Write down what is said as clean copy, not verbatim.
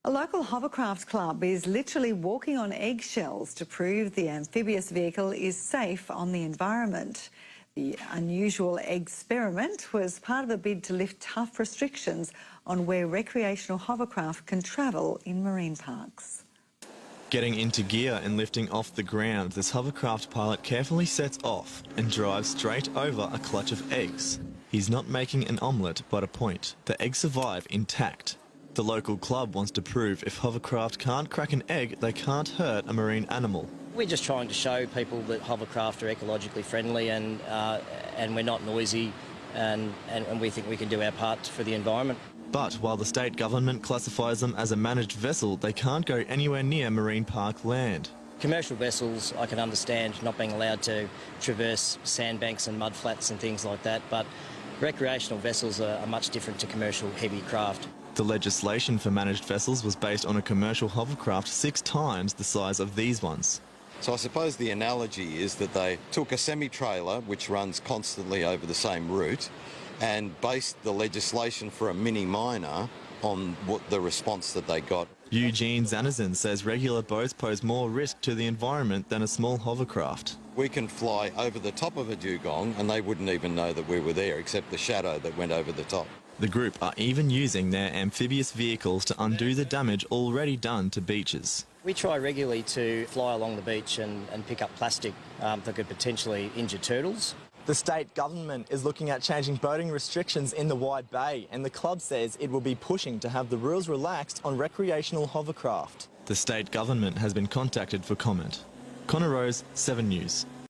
A local hovercraft club is literally walking on eggshells to prove the amphibious vehicle is safe on the environment. The unusual experiment was part of a bid to lift tough restrictions on where recreational hovercraft can travel in marine parks. Getting into gear and lifting off the ground, this hovercraft pilot carefully sets off and drives straight over a clutch of eggs. He's not making an omelette, but a point. The eggs survive intact. The local club wants to prove if hovercraft can't crack an egg, they can't hurt a marine animal. We're just trying to show people that hovercraft are ecologically friendly and we're not noisy and we think we can do our part for the environment. But while the state government classifies them as a managed vessel, they can't go anywhere near marine park land. Commercial vessels, I can understand not being allowed to traverse sandbanks and mud flats and things like that, but recreational vessels are much different to commercial heavy craft. The legislation for managed vessels was based on a commercial hovercraft 6 times the size of these ones. So I suppose the analogy is that they took a semi-trailer which runs constantly over the same route and based the legislation for a mini miner on what the response that they got. Eugene Zanazin says regular boats pose more risk to the environment than a small hovercraft. We can fly over the top of a dugong and they wouldn't even know that we were there except the shadow that went over the top. The group are even using their amphibious vehicles to undo the damage already done to beaches. We try regularly to fly along the beach and pick up plastic that could potentially injure turtles. The state government is looking at changing boating restrictions in the Wide Bay, and the club says it will be pushing to have the rules relaxed on recreational hovercraft. The state government has been contacted for comment. Connor Rose, 7 News.